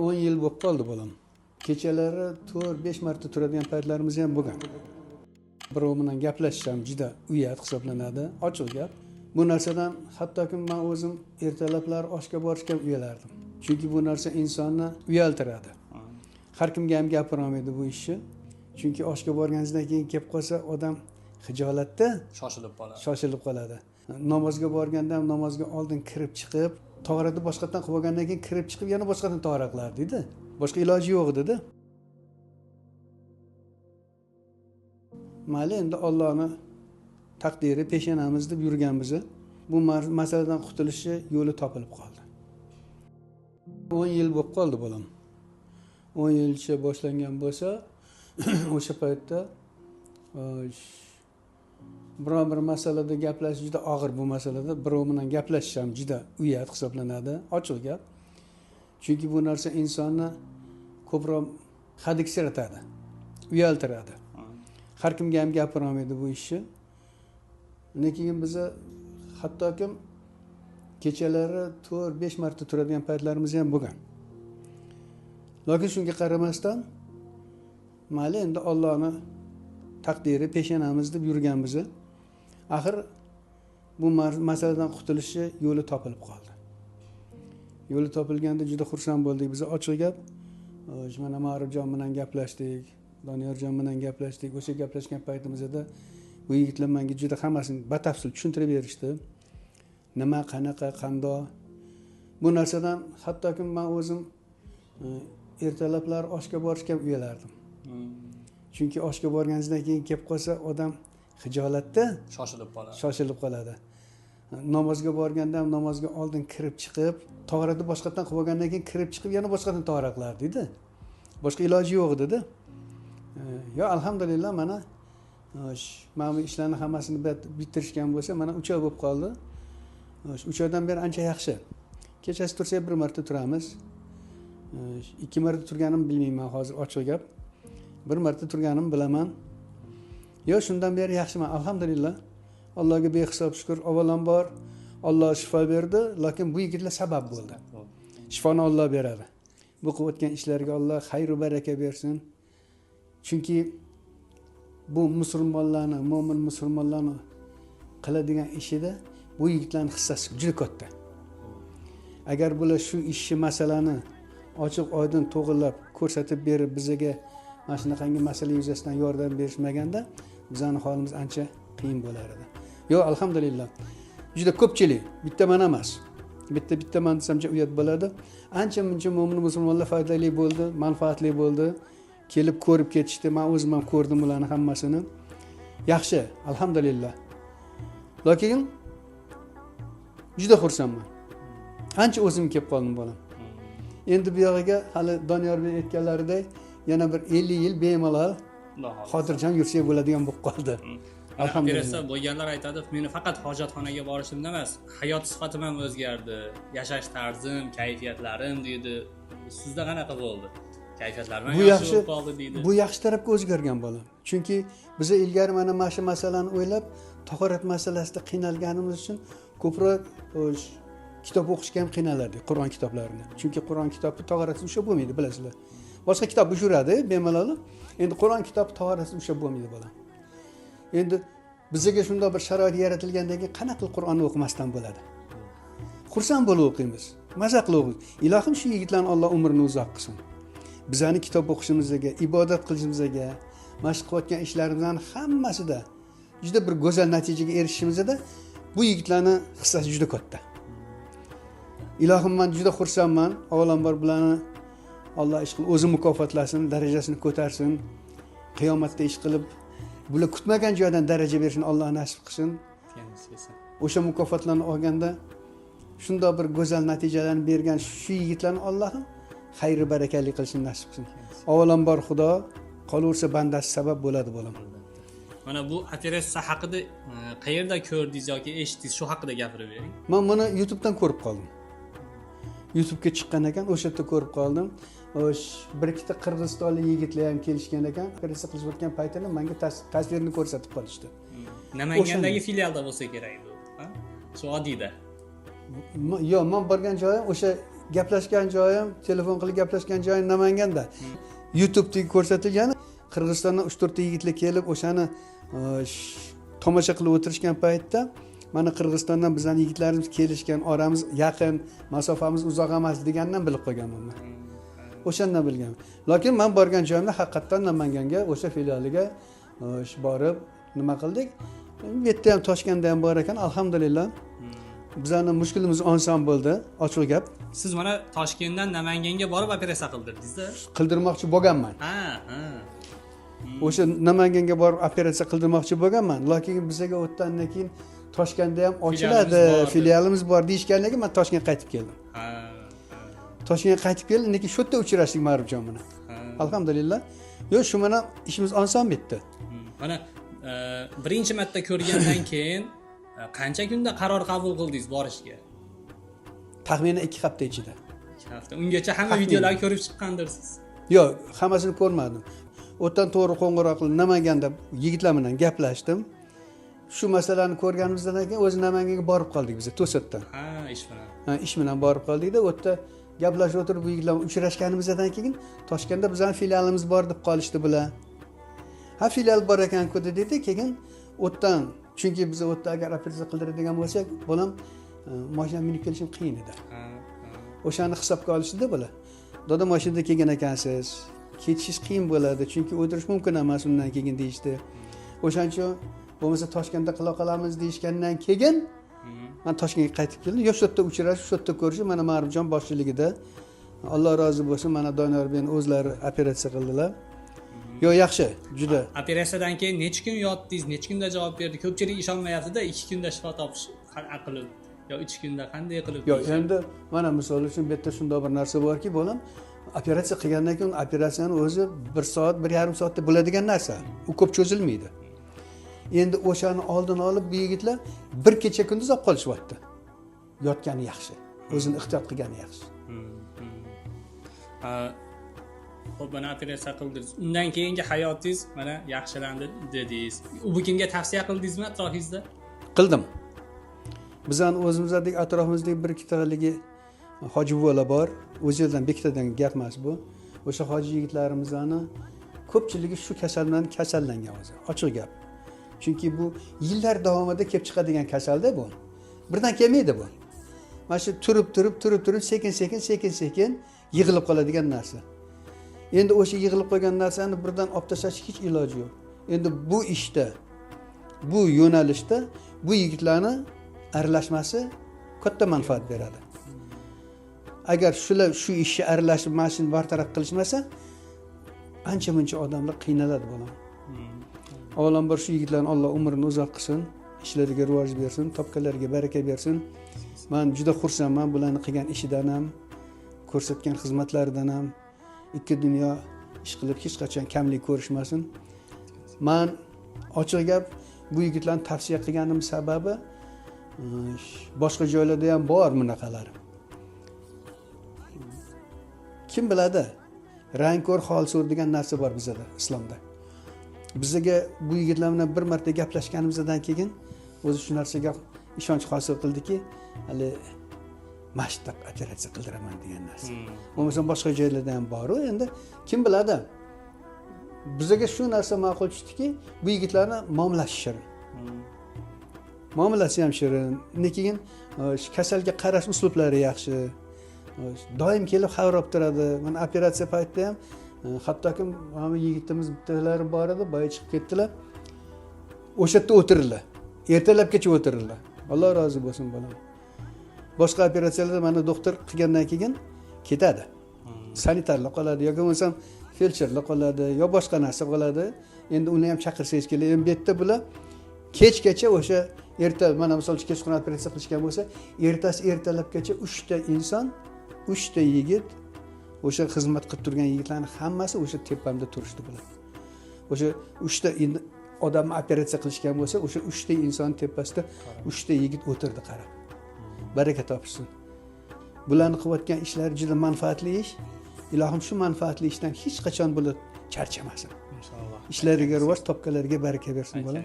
10 yil bo'lib qoldi bolam. Kechalari 4-5 marta turadigan paytlarimiz ham bo'lgan. Birov bilan gaplashishim juda uyat hisoblanadi, ochiq gap. Bu narsadan hattoki men o'zim ertalablar oshga borishga uyalardim. Chunki bu narsa insonni uyaltiradi. Har kimga ham gapira olmaydi bu ishni. Chunki oshga borganingizdan keyin kelib qolsa odam xijolatda shoshilib qoladi. Namozga borganda ham namozga oldin kirib chiqib, tahoratni boshqatdan qilib olgandan keyin kirib chiqib yana boshqatdan tahorat qilardi-da. Boshqa iloji yo'q edi-da. Mayli, endi Allohning taqdiri, peshonamiz deb yurganmiz. Bu masaladan qutulishni yo'li topilib qoldi. 10 yil bo'lib qoldi bolam. 10 yilcha boshlangan bo'lsa, o'sha paytda biror bir masalada gaplashish juda og'ir bu masalada. Birov bilan gaplashishim juda uyat hisoblanadi, ochiq gap. Chunki bu narsa insonni ko'proq hadiksiratadi, uyaltiradi. Har kimga ham gapira olmaydi bu ishni. Lekin biz hattoki kechalari 4-5 marta turadigan paytlarimiz ham bo'lgan. Lekin shunga qaramasdan, mayli, endi Allohning taqdiri, peshonamiz deb yurganmiz. Axir bu masaladan qutulishni yo'li topilib qoldi. Yo'li topilganda juda xursand bo'ldik. Biz ochiq gap, mana Ma'rifjon bilan gaplashdik, Doniyorjon bilan gaplashdik. O'sha gaplashgan paytimizda bu yigitlar menga juda hammasini batafsil tushuntirib berishdi. Nima, qanaqa, qandoq. Bu narsadan hattoki men o'zim ertalablar oshga borishga uyalardim. Chunki oshga borganingizdan keyin kelib qolsa odam xijolatda shoshilib qoladi. Namozga borganda ham namozga oldin kirib chiqib, tahoratni boshqatdan qilib olgandan keyin kirib chiqib yana boshqatdan tahorat qilardi-da. Boshqa iloji yo'q edi-da. Yo, alhamdulillah, mana bu ishlarni hammasini bitirishgan bo'lsa, mana 3 oy bo'lib qoldi. 3 oydan beri ancha yaxshi. Kechasi tursak bir marta turamiz. 2 marta turganimni bilmayman hozir, ochiq gap. Bir marta turganim bilaman. Yo, shundan beri yaxshiman, alhamdulillah. Allohga behisob shukr. Avvalambor Alloh shifo berdi, lekin bu yigitlar sabab bo'ldi. Shifoni Alloh beradi. Bu qilib o'tgan ishlarga Alloh xayr va baraka bersin. Chunki bu musulmonlarning, mo'min musulmonlarning qiladigan ishida bu yigitlarning hissasi juda katta. Agar bular shu ishni, masalani ochiq oydin to'g'rilab ko'rsatib berib bizga mana shunaqangi masala yuzasidan yordam berishmaganda bizning holimiz ancha qiyin bo'lar edi. Yo, alhamdulillah. Juda ko'pchilik, bitta men emas. Bitta men desamcha uyat bo'ladi. Ancha-muncha mo'min musulmonlar foydali bo'ldi, manfaatli bo'ldi. Kelib ko'rib ketishdi. Men o'zim ham ko'rdim ularni hammasini. Yaxshi, alhamdulillah. Lekin juda xursandman. Ancha o'zim kelib qoldim bolam. Endi bu yog'iga hali Doniyorning aytganlaridek yana bir 50 yil bemalol xotirjam yursak bo'ladigan bo'lib qoldi. Alhamdulillah. Bo'lganlar aytadi, meni faqat hojatxonaga borishimdan emas, hayot sifatim ham o'zgardi, yashash tarzim, kayfiyatlarim deydi. Sizda qanaqa bo'ldi? Kayfiyatlarim ham yaxshi bo'lib qoldi deydi. Bu yaxshi tarafga o'zgargan bolam. Chunki biz ilgari mana shu masalani o'ylab, tahorat masalasida qiynalganimiz uchun ko'proq kitob o'qishga ham qiynalardik, Qur'on kitoblarini. Chunki Qur'on kitobi tahoratsiz ushlab bo'lmaydi, bilasizlar. Boshqa kitob yuradi bemalol. Endi Qur'on kitobi tahoratsiz ushlab bo'lmaydi bolam. Endi bizga shunday bir sharoit yaratilgandan keyin qanaqa Qur'onni o'qimasdan bo'ladi? Xursand bo'lib o'qiymiz, maza qilib o'qiymiz. Ilohim shu yigitlarning Alloh umrini uzoq qilsin. Bizani kitob o'qishimizga, ibodat qilishimizga, mashq qilayotgan ishlarimizning hammasida juda bir go'zal natijaga erishishimizda bu yigitlarning hissasi juda katta. Ilohim, men juda xursandman. Avvalambor bularni Alloh ish qilib o'zi mukofotlasin, darajasini ko'tarsin. Qiyomatda ish qilib bular kutmagan joydan daraja berishini Alloh nasib qilsin. O'sha mukofotlarni olganda shunday bir go'zal natijalarni bergan shu yigitlarni Allohim xayri barakali qilishini nasib qilsin. Avvalambor Xudo, qolaversa bandasi sabab bo'ladi bolam. Mana bu operatsiya haqida qayerda ko'rdingiz yoki eshitdingiz, shu haqida gapirib bering. Men buni YouTube'dan ko'rib qoldim. YouTube'ga chiqqan ekan, o'sha yerda ko'rib qoldim. Bir ikkita qirg'izistonlik yigitlar ham kelishgan ekan, operatsiya qilib o'tgan paytida menga tasvirini ko'rsatib qolishdi. Namangandagi filialda bo'lsa kerak bu, ha? Shu oddiyda. Yo'q, men borgan joyim o'sha gaplashgan joyim, telefon qilib gaplashgan joyim Namanganda. YouTube'dagi ko'rsatilgan Qirg'izistondan 3-4 ta yigitlar kelib o'shani tomosha qilib o'tirishgan paytda mana Qirg'izistondan bizning yigitlarimiz kelishgan, oramiz yaqin, masofamiz uzoq emas degandan bilib qolganman men. O'shandan bilganman. Lekin men borgan joyimda haqiqatan Namanganga, o'sha filialiga borib nima qildik? Bu yerda ham Toshkentda ham bor ekan, alhamdulillah. Bizning mushkulimiz oson bo'ldi, ochiq gap. Siz mana Toshkentdan Namanganga borib operatsiya qildirdingiz-da? Qildirmoqchi bo'lganman. Ha. O'sha Namanganga borib operatsiya qildirmoqchi bo'lganman, lekin bizga o'tgandan keyin Toshkentda ham ochiladi, filialimiz bor deyishgandan keyin men Toshkentga qaytib keldim. Toshkentga qaytib keldim, lekin shu yerda uchrashdik Ma'rufjon bilan. Alhamdulillah. Yo, shu bilan ishimiz oson bitdi. Mana birinchi marta ko'rgandan keyin qancha kunda qaror qabul qildingiz borishga? Taxminan 2 hafta ichida. 2 hafta. Ungacha hamma videolarni ko'rib chiqqandirsiz. Yo'q, hammasini ko'rmadim. O'tdan to'g'ri qo'ng'iroq qilib Namanganda yigitlar bilan gaplashdim. Shu masalani ko'rganimizdan keyin o'zi Namanganga borib qoldik biz to'satdan. Ish bilan. Ish bilan borib qoldik-da, o'tda gaplashib o'tirib bu yigitlar bilan uchrashganimizdan keyin Toshkentda bizning filialimiz bor deb qolishdi bular. Ha, filial bor ekan-ku dedi, keyin o'tdan, chunki biz o'tda agar operatsiya qildiradigan bo'lsak, bolam mashina minib kelishim qiyin edi. O'shani hisobga olishdi bular. Doda mashinada kelgan ekansiz, ketishingiz qiyin bo'ladi, chunki o'tirish mumkin emas undan keyin deyishdi. O'shaning uchun bo'lmasa Toshkentda qila qolamiz deyishgandan keyin men Toshkentga qaytib keldim. Yo'q, shu yerda uchrashib, shu yerda ko'rishib, mana Ma'rufjon boshchiligida, Alloh rozi bo'lsin, mana Doniyor bilan o'zlari operatsiya qildilar. Yo, yaxshi, juda. Operatsiyadan keyin necha kun yotdingiz, necha kunda javob berdi? Ko'pchilik ishonmayapti-da, 2 kunda shifo topish qanday qilib, yo 3 kunda qanday qilib? Yo, endi mana misol uchun bu yerda shunday bir narsa borki, bolam operatsiya qilgandan keyin operatsiyani o'zi 1 soat, 1,5 soatda bo'ladigan narsa. U ko'p cho'zilmaydi. Endi o'shani oldini olib bu yigitlar bir kecha kunduz olib qolishyapti. Yotgani yaxshi, o'zini ehtiyot qilgani yaxshi. Xo'p, mana operatsiya qildingiz. Undan keyingi hayotingiz mana yaxshilandi dedingiz. Bu kimga tavsiya qildingizmi atrofingizda? Qildim. Bizning o'zimizdagi atrofimizdagi bir ikkitaligi hoji buvalar bor. O'zlaridan bekitadan gap emas bu. O'sha hoji yigitlarimizni ko'pchiligi shu kasal bilan kasallangan o'zi. Ochiq gap. Chunki bu yillar davomida kelib chiqadigan kasalda bu. Birdan kelmaydi bu. Mana shu turib sekin yig'ilib qoladigan narsa. Endi o'sha yig'ilib qolgan narsani birdan olib tashlash hech iloji yo'q. Endi bu ishda, bu yo'nalishda bu yigitlarni aralashmasi katta manfaat beradi. Agar shular shu ishga aralashib mashina bartaraf qilishmasa, ancha-muncha odamlar qiynaladi bo'lam. Avvalambor shu yigitlarning Alloh umrini uzoq qilsin, ishlariga rivoj bersin, topganlariga baraka bersin. Men juda xursandman bularning qilgan ishidan ham, ko'rsatgan xizmatlaridan ham. Ikki dunyo ish qilib hech qachon kamlik ko'rishmasin. Men ochiq gap bu yigitlarni tavsiya qilganim sababi boshqa joylarda ham bor bunaqalar. Kim biladi? Rangko'r holso'r degan narsa bor bizda islomda. Bizga bu yigitlar bilan bir marta gaplashganimizdan keyin o'zi shu narsaga ishonch hosil qildiki, hali masjidda operatsiya qildiraman degan narsa. Bo'lmasa boshqa joylarda ham bor. Endi kim biladi? Bizga shu narsa ma'qul tushdiki, bu yigitlarni muomalasi shirin. Muomalasi ham shirin. Lekin kasalga qarash uslublari yaxshi. Doim kelib xabar olib turadi. Mana operatsiya paytida ham hattoki mana yigitimiz bittalari bor edi, boya chiqib ketdilar. O'sha yerda o'tirdilar. Ertalabgacha o'tirdilar. Alloh rozi bo'lsin bolam. Boshqa operatsiyalarda mana doktor qilgandan keyin ketadi. Sanitarlar qoladi yoki bo'lmasam feldsherlar qoladi, yo boshqa narsa qoladi. Endi uni ham chaqirsangiz keladi. Endi bu yerda bular kechgacha o'sha erta mana misol uchun kechqurun operatsiya qilishgan bo'lsa, ertalabgacha 3 ta inson, 3 ta yigit o'sha xizmat qilib turgan yigitlarning hammasi o'sha tepamda turishdi bular. O'sha 3 ta odamni operatsiya qilishgan bo'lsa, o'sha 3 ta inson tepasida 3 ta yigit o'tirdi qarab. Baraka topishsin. Bularni qilayotgan ishlar juda manfaatli ish. Ilohim shu manfaatli ishdan hech qachon bular charchamasin. Inshaalloh. Ishlariga rivoj, topganlariga baraka bersin bolam.